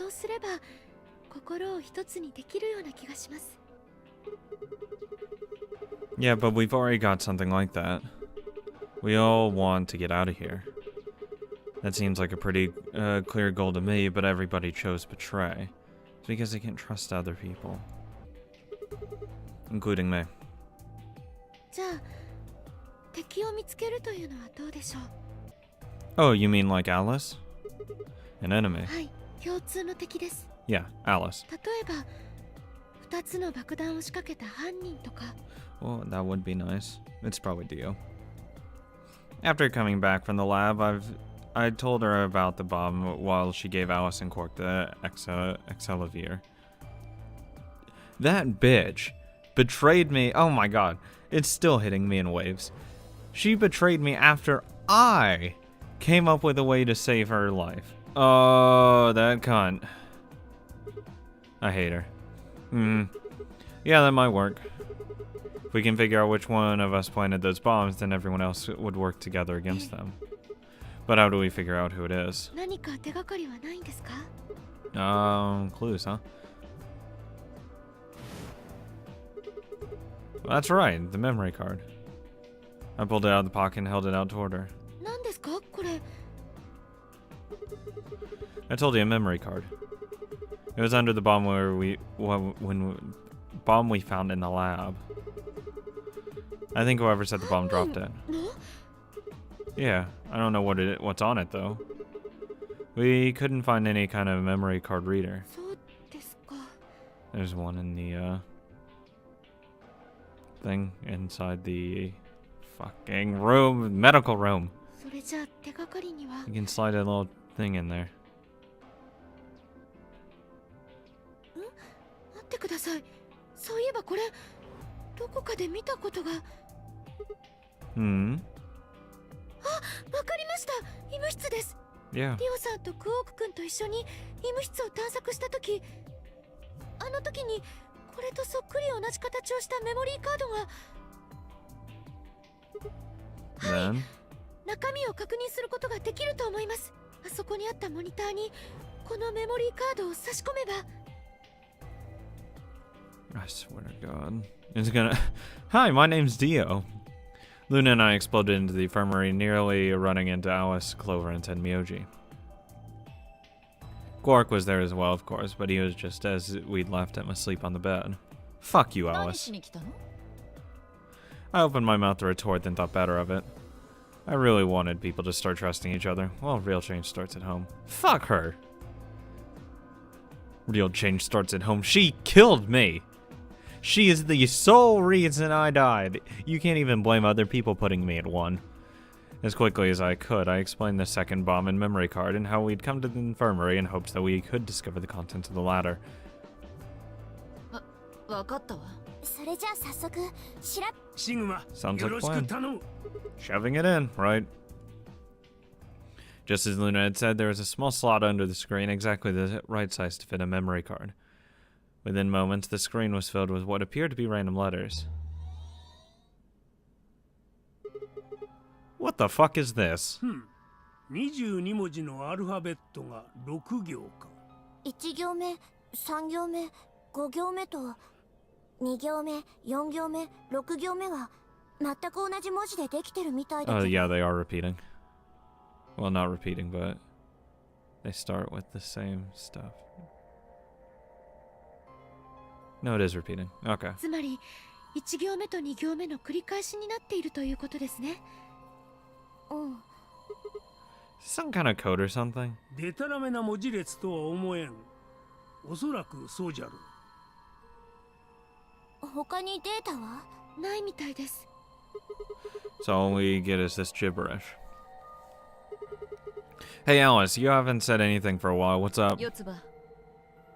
そうすれば心を一つにできるような気がします。 Yeah, but we've already got something like that. We all want to get out of here. That seems like a pretty clear goal to me, but everybody chose betray. It's because they can't trust other people. Including me. じゃあ敵を見つけるというのはどうでしょう。 Oh, you mean like Alice? An enemy? はい、共通の敵です。 Yeah, Alice. 例えば2つの爆弾を仕掛けた犯人とか。 Well, that would be nice. It's probably Dio. After coming back from the lab, I told her about the bomb while she gave Alice and Quark the Excelivir. That bitch betrayed me. Oh my god. It's still hitting me in waves. She betrayed me after I came up with a way to save her life. Oh, that cunt. I hate her. Yeah, that might work. If we can figure out which one of us planted those bombs, then everyone else would work together against them. But how do we figure out who it is? 何か手がかりはないんですか? Clues, huh? Well, that's right, the memory card. I pulled it out of the pocket and held it out toward her. 何ですかこれ? I told you, a memory card. It was under the bomb bomb we found in the lab. I think whoever set the bomb dropped it. Yeah, I don't know what's on it though. We couldn't find any kind of memory card reader. そうですか. There's one in the thing inside the fucking room, medical room. それじゃあ手がかりには. You can slide a little thing in there. 待ってください。そういえばこれどこかで見たことが。あ、わかりました。医務室です。Yeah. リオさんとクオーク君と一緒に医務室を探索した時、あの時にこれとそっくり同じ形をしたメモリーカードが。はい。中身を確認することができると思います。あそこにあったモニターにこのメモリーカードを差し込めば。I swear to God. It's gonna. Hi, my name's Dio. Luna and I exploded into the infirmary, nearly running into Alice, Clover, and Tenmyoji. Quark was there as well, of course, but he was just as we'd left him asleep on the bed. Fuck you, Alice. I opened my mouth to retort, then thought better of it. I really wanted people to start trusting each other. Well, real change starts at home. Fuck her. Real change starts at home. She killed me. She is the sole reason I died. You can't even blame other people putting me at one. As quickly as I could, I explained the second bomb and memory card and how we'd come to the infirmary in hopes that we could discover the contents of the latter. Sounds like a plan. Shoving it in, right? Just as Luna had said, there was a small slot under the screen, exactly the right size to fit a memory card. Within moments, the screen was filled with what appeared to be random letters. What the fuck is this? 22文字のアルファベットが6行か。1行目、3行目、5行目と2行目、4行目、6行目は全く同じ文字でできてるみたいだけど。Yeah, they are repeating. Well, not repeating, but they start with the same stuff. No, it is repeating. Okay. つまり1行目と2行目の繰り返しになっているということですね。Some kind of code or something? デタラメな文字列とは思えん。おそらくそうじゃろう。他にデータはないみたいです。So all we get is this gibberish. Hey Alice, you haven't said anything for a while. What's up? 四つ葉、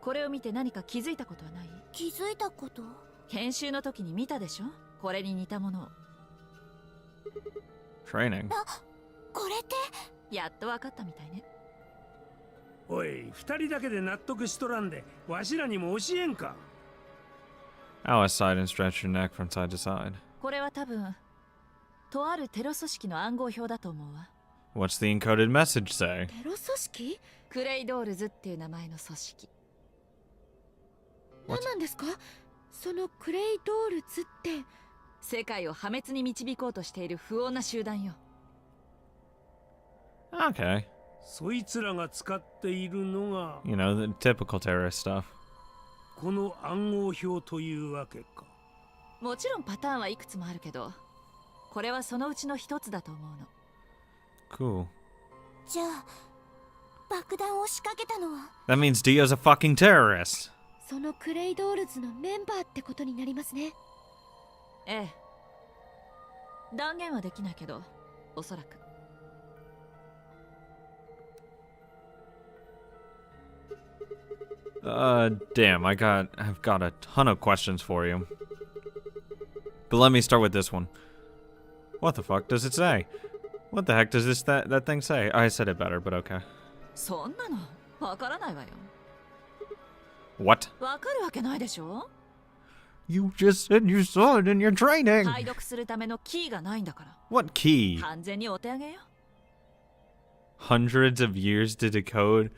これを見て何か気づいたことはない？気づいたこと？研修の時に見たでしょ？これに似たものを。Training. これってやっと分かったみたいね。おい、二人だけで納得しとらんで、わしらにも教えんか。Alice sighed and stretched her neck from side to side. これは多分とあるテロ組織の暗号表だと思うわ。What's the encoded message say? テロ組織？クレイドールズっていう名前の組織。何なんですか？そのクレイドールズって。世界を破滅に導こうとしている不穏な集団よ。Okay. そいつらが使っているのが You know, the typical terrorist stuff. この暗号表というわけか。もちろんパターンはいくつもあるけど、これはそのうちの一つだと思うの。Cool. じゃあ爆弾を仕掛けたのは That means Dia's a fucking terrorist. そのクレイドールズのメンバーってことになりますね。ええ。断言はできないけど、おそらく。Damn, I've got a ton of questions for you. But let me start with this one. What the fuck does it say? What the heck does that thing say? I said it better, but okay. そんなのわからないわよ。 What? わかるわけないでしょ。 You just said you saw it in your training! 解読するためのキーがないんだから。 What key? 完全にお手上げよ。 Hundreds of years to decode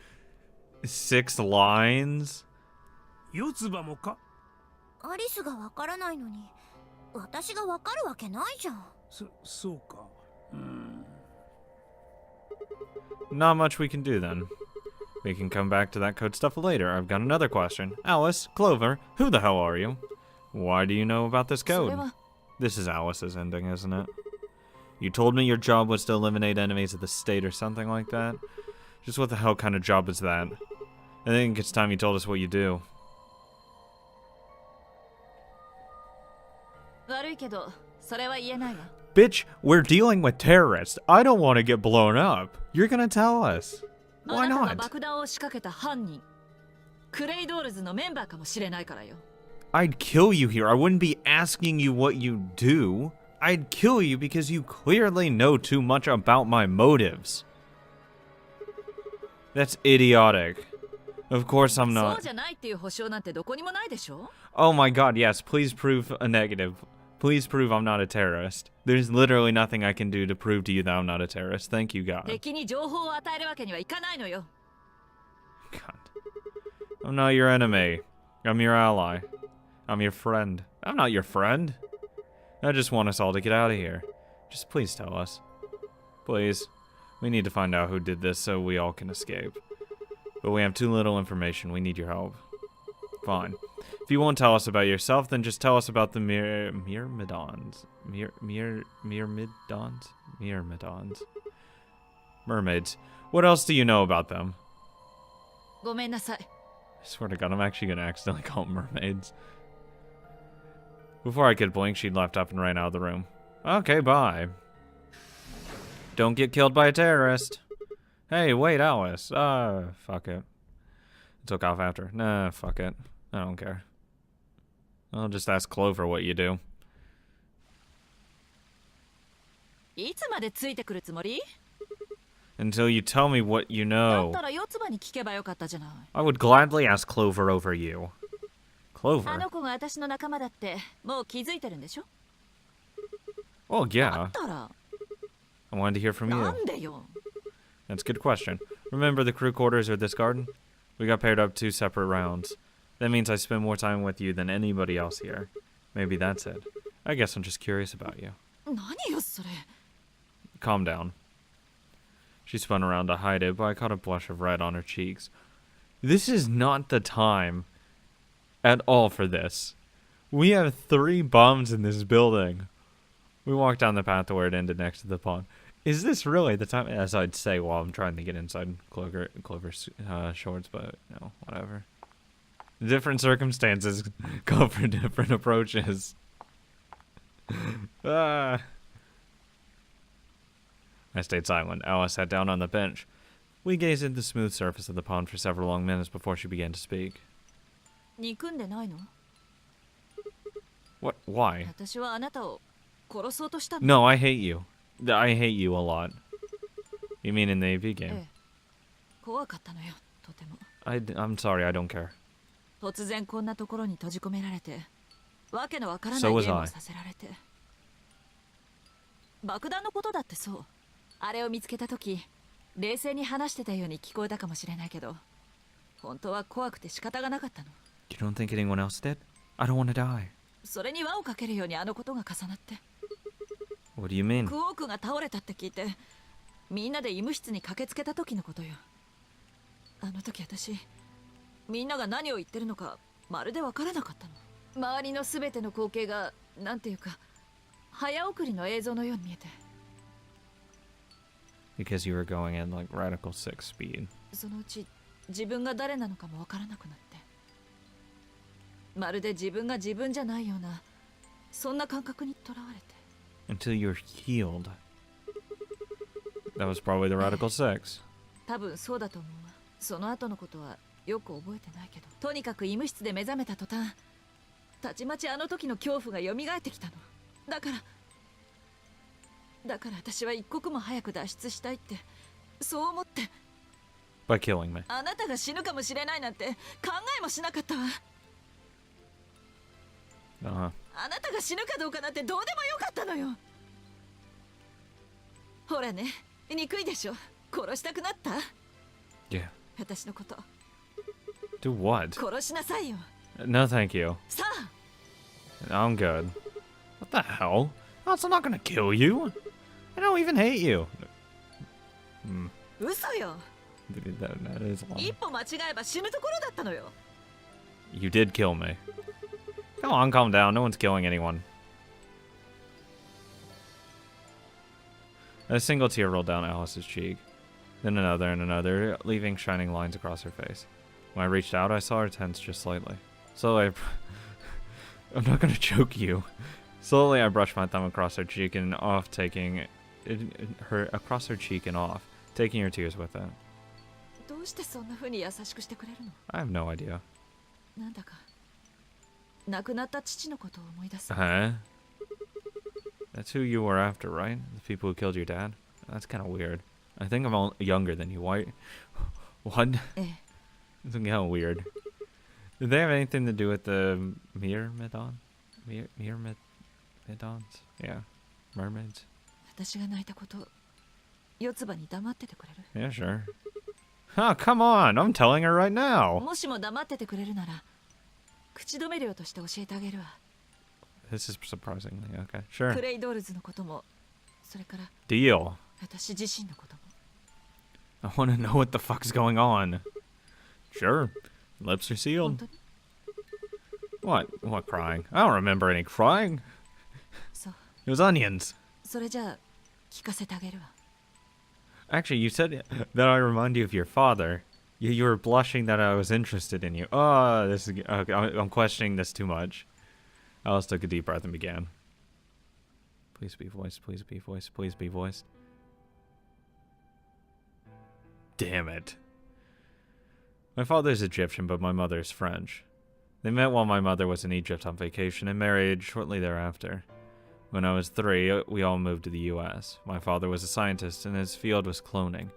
6 lines? 四つ葉もか。アリスがわからないのに私がわかるわけないじゃん。そうか。Not much we can do then. We can come back to that code stuff later. I've got another question. Alice, Clover, who the hell are you? Why do you know about this それ code? は This is Alice's ending, isn't it? You told me your job was to eliminate enemies of the state or something like that. Just what the hell kind of job is that? I think it's time you told us what you do. 悪いけど、それは言えないわ。 Bitch, we're dealing with terrorists. I don't want to get blown up. You're gonna tell us. あ Why なたが not? 爆弾を仕掛けた犯人、クレイドールズのメンバーかもしれないからよ。 I'd kill you here. I wouldn't be asking you what you do. I'd kill you because you clearly know too much about my motives. That's idiotic. Of course I'm そう not. じゃないっていう保証なんてどこにもないでしょ。 Oh my god, yes. Please prove a negative. Please prove I'm not a terrorist. There's literally nothing I can do to prove to you that I'm not a terrorist. Thank you, God. 敵に情報を与えるわけにはいかないのよ。 God. I'm not your enemy. I'm your ally. I'm your friend. I'm not your friend. I just want us all to get out of here. Just please tell us. Please. We need to find out who did this so we all can escape. But we have too little information. We need your help. Fine. If you won't tell us about yourself, then just tell us about the Myrmidons. Myrmidons? Myrmidons. Mermaids. What else do you know about them? ごめんなさい。 I swear to God, I'm actually gonna accidentally call them mermaids. Before I could blink, she'd left up and ran out of the room. Okay, bye. Don't get killed by a terrorist. Hey, wait, Alice. Fuck it. Took off after. Nah, fuck it. I don't care. I'll just ask Clover what you do. いつまでついてくるつもり？ Until you tell me what you だ know. ったら四つ葉に聞けばよかったじゃない。 I would gladly ask Clover over you. あ Clover? の子が私の仲間だってもう気づいてるんでしょ？ Oh, だ yeah. ったら I wanted to hear from な you. んでよ。 That's a good question. Remember the crew quarters or this garden? We got paired up 2 separate rounds. That means I spend more time with you than anybody else here. Maybe that's it. I guess I'm just curious about you. 何よそれ。 Calm down. She spun around to hide it, but I caught a blush of red on her cheeks. This is not the time at all for this. We have 3 bombs in this building. We walked down the path to where it ended next to the pond. Is this really the time? As I'd say while I'm trying to get inside Clover's shorts, but no, whatever. Different circumstances call for different approaches. I stayed silent. Alice sat down on the bench. We gazed at the smooth surface of the pond for several long minutes before she began to speak. 憎んでないの？ What? Why? 私はあなたを殺そうとしたの。 No, I hate you. I hate you a lot. You mean in the AV え game? え。怖かったのよ、とても。 I'm sorry, I don't care. 突然こんなところに閉じ込められて、わけのわからな So い was ゲーム I. をさせられて。爆弾のことだってそう。あれを見つけた時冷静に話してたように聞こえたかもしれないけど、本当は怖くて仕方がなかったの。 You don't think anyone else did? I don't want to die. それに輪をかけるようにあのことが重なって、 What do you mean? クオークが倒れたって聞いてみんなで医務室に駆けつけた時のことよ。あの時私、みんなが何を言ってるのかまるで分からなかったの。周りの全ての光景がなんていうか早送りの映像のように見えて、 Because you were going in like radical 6 speed. そのうち自分が誰なのかも分からなくなって、まるで自分が自分じゃないようなそんな感覚にとらわれて。 Until you're healed. That was probably the radical 6. 多分そうだと思うわ。その後のことはよく覚えてないけど、とにかく医務室で目覚めた途端、たちまちあの時の恐怖が蘇ってきたの。だから私は一刻も早く脱出したいってそう思って。 By killing me. あなたが死ぬかもしれないなんて考えもしなかったわ。 Uh-huh. あなたが死ぬかどうかなんてどうでもよかったのよ。ほらね、憎いでしょ。殺したくなった？ Yeah. 私のこと Do what? 殺しなさいよ。 No, thank you. さあ。 I'm good. What the hell? I'm not gonna kill you. I don't even hate you. 嘘よ。 That is 一 long. 歩間違えば死ぬところだったのよ。 You did kill me. Come on, calm down. No one's killing anyone. A single tear rolled down Alice's cheek, then another and another, leaving shining lines across her face. When I reached out, I saw her tense just slightly. Slowly, I'm not gonna choke you. Slowly, I brushed my thumb across her cheek and off, taking across her cheek and off, taking her tears with it. どうしてそんな風に優しくしてくれるの？ I have no idea. なんだか亡くなった父のことを思い出す。 Huh? That's who you were after, right? The people who killed your dad? That's kind of weird. I think I'm all younger than you, White. What? ええ。 It's kind of weird. Did they have anything to do with the Myrmidons? Yeah. Mermaids? 私が泣いたこと、四つ葉に黙っててくれる？ Yeah, sure. Oh, come on! I'm telling her right now! もしも黙っててくれるなら、口止め料として教えてあげるわ。 This is surprisingly. Okay, ク sure. レイドールズのことも、それから Deal. 私自身のことも。 I want to know what the fuck's going on. Sure. Lips are 本 sealed. 当に？ What? What crying? I don't remember any crying. そう。 It was onions. それじゃあ聞かせてあげるわ。 Actually, you said that I remind you of your father. You were blushing that I was interested in you. Oh, this is okay, I'm questioning this too much. Alice took a deep breath and began. Please be voiced. Please be voiced. Please be voiced. Damn it. My father is Egyptian, but my mother is French. They met while my mother was in Egypt on vacation and married shortly thereafter. When I was 3, we all moved to the US. My father was a scientist and his field was cloning.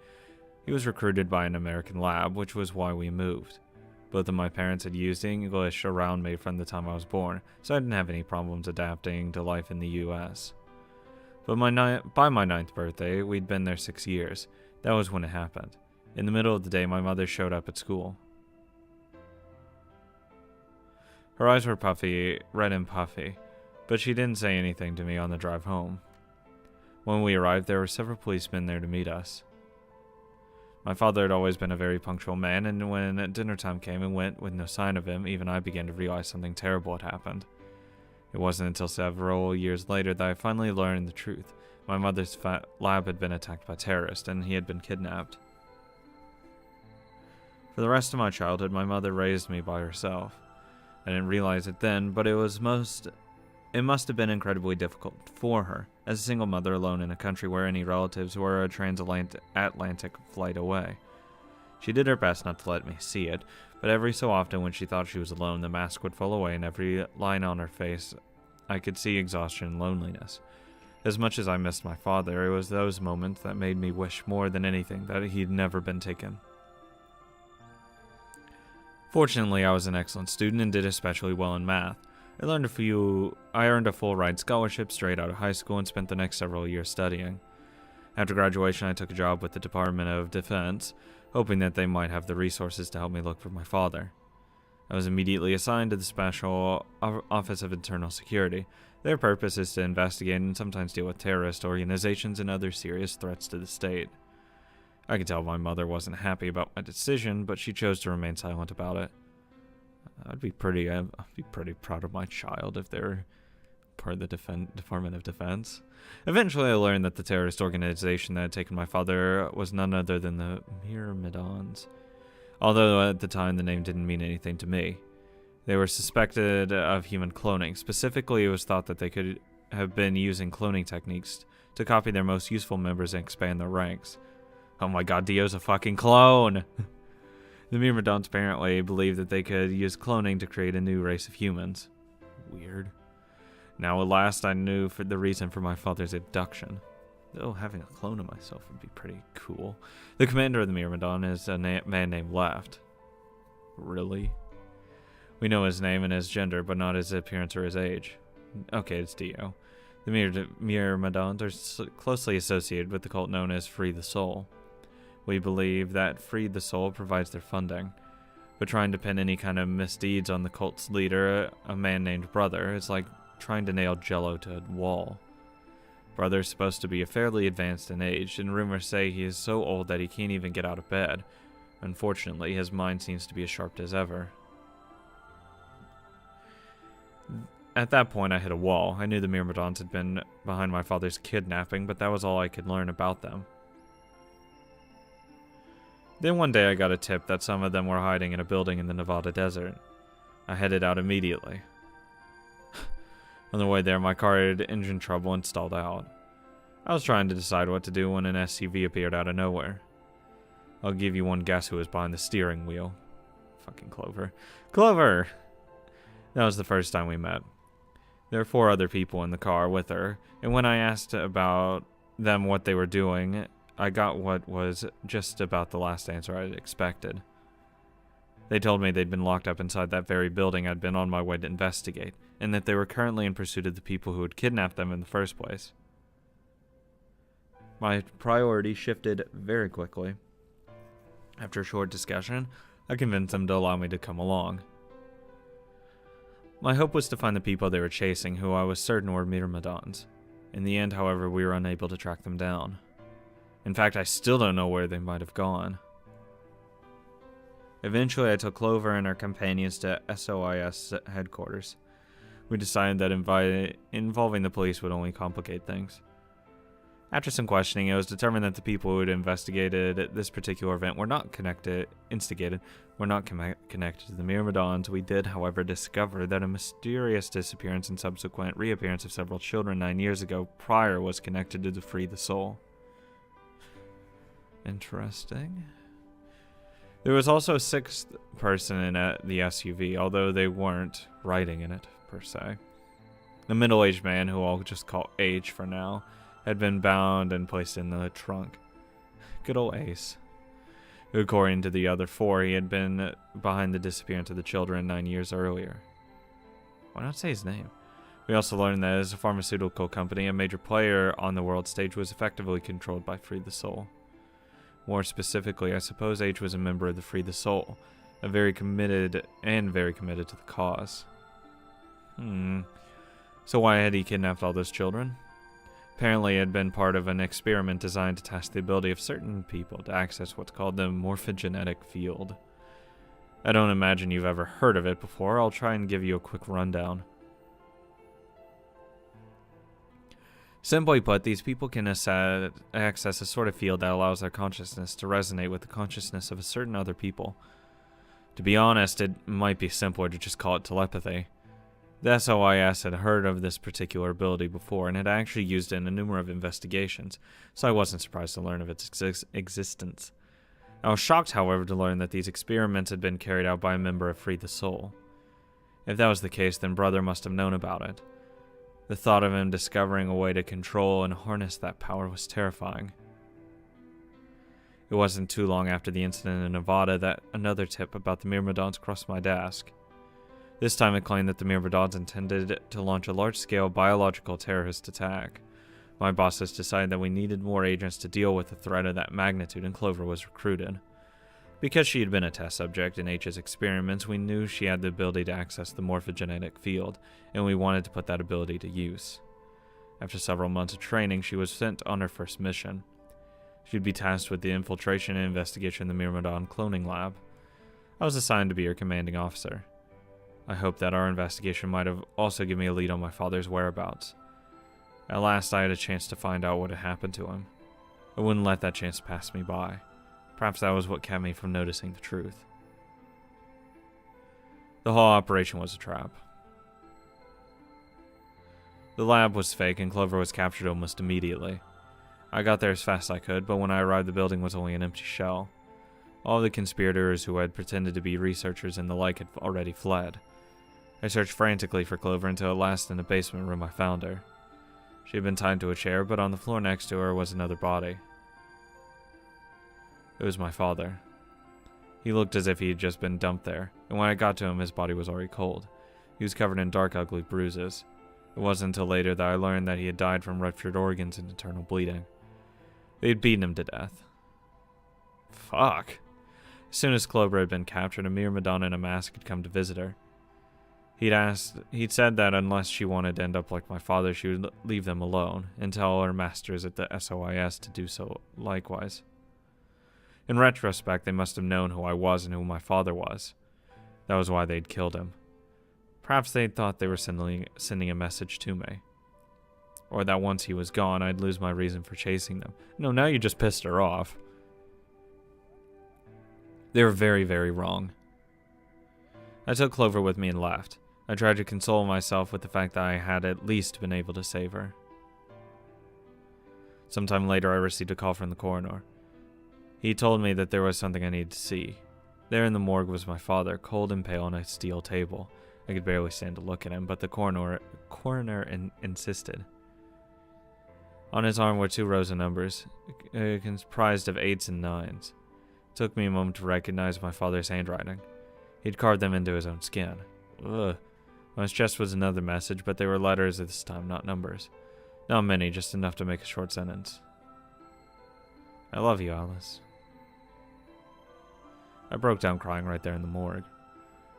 He was recruited by an American lab, which was why we moved. Both of my parents had used English around me from the time I was born, so I didn't have any problems adapting to life in the US. But by my 9th birthday, we'd been there 6 years. That was when it happened. In the middle of the day, my mother showed up at school. Her eyes were puffy, red and puffy, but she didn't say anything to me on the drive home. When we arrived, there were several policemen there to meet us. My father had always been a very punctual man, and when dinner time came and went with no sign of him, even I began to realize something terrible had happened. It wasn't until several years later that I finally learned the truth. My mother's lab had been attacked by terrorists, and he had been kidnapped. For the rest of my childhood, my mother raised me by herself. I didn't realize it then, but it must have been incredibly difficult for her, as a single mother alone in a country where any relatives were a transatlantic flight away. She did her best not to let me see it, but every so often when she thought she was alone, the mask would fall away and every line on her face I could see exhaustion and loneliness. As much as I missed my father, it was those moments that made me wish more than anything that he'd never been taken. Fortunately, I was an excellent student and did especially well in math. I earned a full ride scholarship straight out of high school and spent the next several years studying. After graduation, I took a job with the Department of Defense, hoping that they might have the resources to help me look for my father. I was immediately assigned to the Special Office of Internal Security. Their purpose is to investigate and sometimes deal with terrorist organizations and other serious threats to the state. I could tell my mother wasn't happy about my decision, but she chose to remain silent about it. I'd be pretty proud of my child if they're part of the Department of Defense. Eventually, I learned that the terrorist organization that had taken my father was none other than the Myrmidons. Although at the time the name didn't mean anything to me. They were suspected of human cloning. Specifically, it was thought that they could have been using cloning techniques to copy their most useful members and expand their ranks. Oh my god, Dio's a fucking clone! The Myrmidons apparently believed that they could use cloning to create a new race of humans. Weird. Now at last I knew for the reason for my father's abduction. Though having a clone of myself would be pretty cool. The commander of the Myrmidon is a man named Left. Really? We know his name and his gender, but not his appearance or his age. Okay, it's Dio. The Myrmidons are closely associated with the cult known as Free the Soul. We believe that Free the Soul provides their funding, but trying to pin any kind of misdeeds on the cult's leader, a man named Brother, is like trying to nail Jello to a wall. Brother's supposed to be fairly advanced in age, and rumors say he is so old that he can't even get out of bed. Unfortunately, his mind seems to be as sharp as ever. At that point, I hit a wall. I knew the Myrmidons had been behind my father's kidnapping, but that was all I could learn about them. Then one day I got a tip that some of them were hiding in a building in the Nevada desert. I headed out immediately. On the way there, my car had engine trouble and stalled out. I was trying to decide what to do when an SUV appeared out of nowhere. I'll give you one guess who was behind the steering wheel. Fucking Clover. Clover! That was the first time we met. There were 4 other people in the car with her, and when I asked about them what they were doing, I got what was just about the last answer I had expected. They told me they'd been locked up inside that very building I'd been on my way to investigate, and that they were currently in pursuit of the people who had kidnapped them in the first place. My priority shifted very quickly. After a short discussion, I convinced them to allow me to come along. My hope was to find the people they were chasing, who I was certain were Myrmidons. In the end, however, we were unable to track them down. In fact, I still don't know where they might have gone. Eventually, I took Clover and her companions to SOIS headquarters. We decided that involving the police would only complicate things. After some questioning, it was determined that the people who had investigated this particular event were not connected to the Myrmidons. We did, however, discover that a mysterious disappearance and subsequent reappearance of several children 9 years ago prior was connected to the Free the Soul. Interesting. There was also a 6th person in the SUV, although they weren't riding in it, per se. The middle-aged man, who I'll just call H for now, had been bound and placed in the trunk. Good old Ace. According to the other 4, he had been behind the disappearance of the children 9 years earlier. Why not say his name? We also learned that as a pharmaceutical company, a major player on the world stage was effectively controlled by Free the Soul. More specifically, I suppose H was a member of the Free the Soul, very committed to the cause. So why had he kidnapped all those children? Apparently it had been part of an experiment designed to test the ability of certain people to access what's called the morphogenetic field. I don't imagine you've ever heard of it before. I'll try and give you a quick rundown. Simply put, these people can access a sort of field that allows their consciousness to resonate with the consciousness of a certain other people. To be honest, it might be simpler to just call it telepathy. The SOIS had heard of this particular ability before and had actually used it in a number of investigations, so I wasn't surprised to learn of its existence. I was shocked, however, to learn that these experiments had been carried out by a member of Free the Soul. If that was the case, then Brother must have known about it. The thought of him discovering a way to control and harness that power was terrifying. It wasn't too long after the incident in Nevada that another tip about the Myrmidons crossed my desk. This time it claimed that the Myrmidons intended to launch a large-scale biological terrorist attack. My bosses decided that we needed more agents to deal with a threat of that magnitude, and Clover was recruited. Because she had been a test subject in H's experiments, we knew she had the ability to access the morphogenetic field, and we wanted to put that ability to use. After several months of training, she was sent on her first mission. She'd be tasked with the infiltration and investigation of the Myrmidon cloning lab. I was assigned to be her commanding officer. I hoped that our investigation might have also given me a lead on my father's whereabouts. At last, I had a chance to find out what had happened to him. I wouldn't let that chance pass me by. Perhaps that was what kept me from noticing the truth. The whole operation was a trap. The lab was fake, and Clover was captured almost immediately. I got there as fast as I could, but when I arrived, the building was only an empty shell. All the conspirators who had pretended to be researchers and the like had already fled. I searched frantically for Clover until at last in the basement room I found her. She had been tied to a chair, but on the floor next to her was another body. It was my father. He looked as if he had just been dumped there, and when I got to him, his body was already cold. He was covered in dark, ugly bruises. It wasn't until later that I learned that he had died from ruptured organs and internal bleeding. They had beaten him to death. Fuck. As soon as Clover had been captured, a Myrmidon in a mask had come to visit her. He'd said that unless she wanted to end up like my father, she would leave them alone, and tell her masters at the SOIS to do so likewise. In retrospect, they must have known who I was and who my father was. That was why they'd killed him. Perhaps they thought they were sending a message to me. Or that once he was gone, I'd lose my reason for chasing them. No, now you just pissed her off. They were very, very wrong. I took Clover with me and left. I tried to console myself with the fact that I had at least been able to save her. Sometime later, I received a call from the coroner. He told me that there was something I needed to see. There in the morgue was my father, cold and pale on a steel table. I could barely stand to look at him, but the coroner insisted. On his arm were 2 rows of numbers, comprised of 8s and 9s. It took me a moment to recognize my father's handwriting. He'd carved them into his own skin. Ugh. On his chest was another message, but they were letters this time, not numbers. Not many, just enough to make a short sentence. I love you, Alice. I broke down crying right there in the morgue.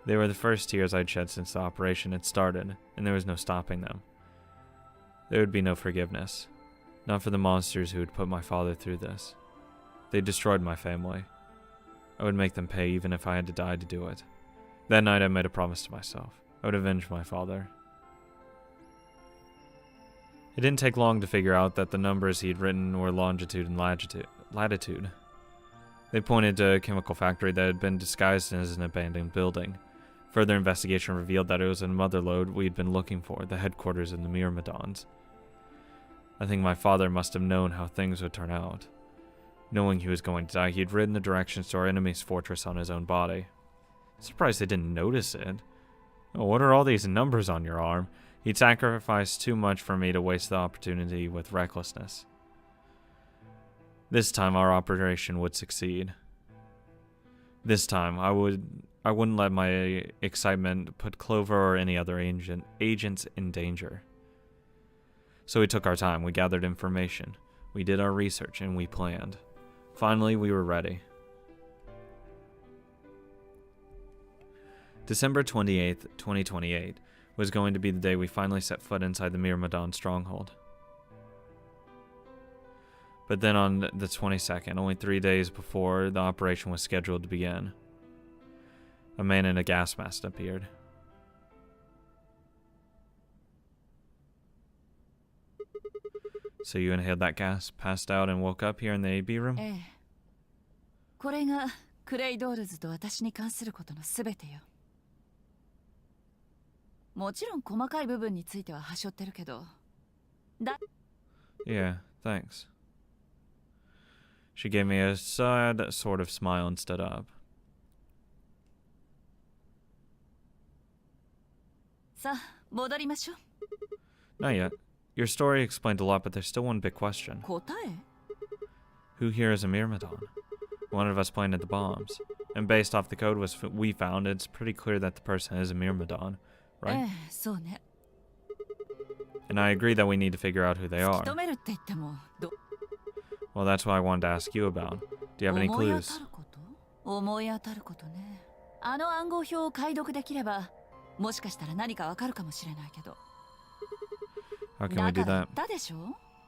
They were the first tears I'd shed since the operation had started, and there was no stopping them. There would be no forgiveness. Not for the monsters who had put my father through this. They destroyed my family. I would make them pay even if I had to die to do it. That night I made a promise to myself. I would avenge my father. It didn't take long to figure out that the numbers he'd written were longitude and latitude. They pointed to a chemical factory that had been disguised as an abandoned building. Further investigation revealed that it was a motherlode we'd been looking for, the headquarters of the Myrmidons. I think my father must have known how things would turn out. Knowing he was going to die, he'd ridden the directions to our enemy's fortress on his own body. Surprised they didn't notice it. Oh, what are all these numbers on your arm? He'd sacrificed too much for me to waste the opportunity with recklessness. This time our operation would succeed. This time I wouldn't let my excitement put Clover or any other agents in danger. So we took our time, we gathered information, we did our research, and we planned. Finally, we were ready. December 28th, 2028 was going to be the day we finally set foot inside the Myrmidon stronghold. But then on the 22nd, only 3 days before the operation was scheduled to begin, a man in a gas mask appeared. So you inhaled that gas, passed out, and woke up here in the AB room? ええ。これがクレイドールズと私に関することのすべてよ。もちろん細かい部分についてははしょってるけど。Yeah, thanks. She gave me a sad sort of smile and stood up. さあ、戻りましょう。 Not yet. Your story explained a lot, but there's still one big question. 答え? Who here is a Myrmidon? One of us planted the bombs. And based off the code we found, it's pretty clear that the person is a Myrmidon, right? そうね。And I agree that we need to figure out who they 突 are. き止めるって言っても Well, that's what I wanted to ask you about. Do you have any 思い当 clues? たること思い当たることね。あの暗号表を解読できればもしかしたら何かわかるかもしれないけど。 How can だ we か do ら言 that? ったでしょ。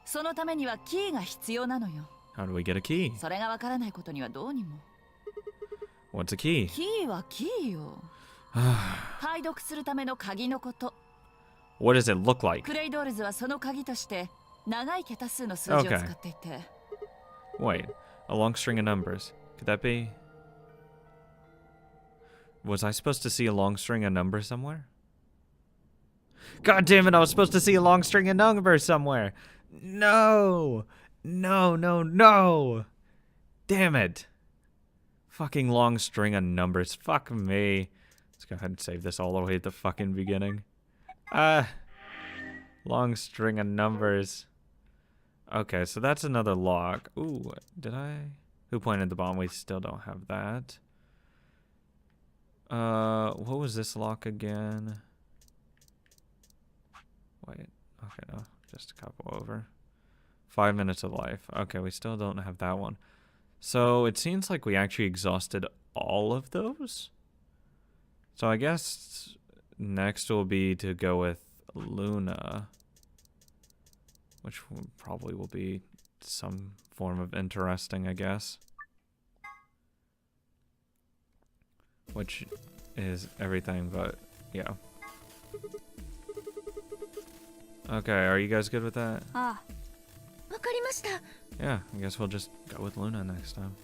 そのためにはキーが必要なのよ。 How do we get a key? それがわからないことにはどうにも。 What's a key? キーはキーよ。解読するための鍵のこと。 What does it look like? クレイドールズはその鍵として長い桁数の数字を使っていて。 Wait, a long string of numbers. Could that be? Was I supposed to see a long string of numbers somewhere? God damn it, I was supposed to see a long string of numbers somewhere. No! No, no, no! Damn it. Fucking long string of numbers. Fuck me. Let's go ahead and save this all the way at the fucking beginning. Long string of numbers. Okay, so that's another lock. Ooh, did I? Who pointed the bomb? We still don't have that. What was this lock again? Wait, okay, no, just a couple over. 5 minutes of life. Okay, we still don't have that one. So it seems like we actually exhausted all of those. So I guess next will be to go with Luna, which probably will be some form of interesting, I guess. Which is everything, but yeah. Okay, are you guys good with that? ああ、わかりました。 Yeah, I guess we'll just go with Luna next time.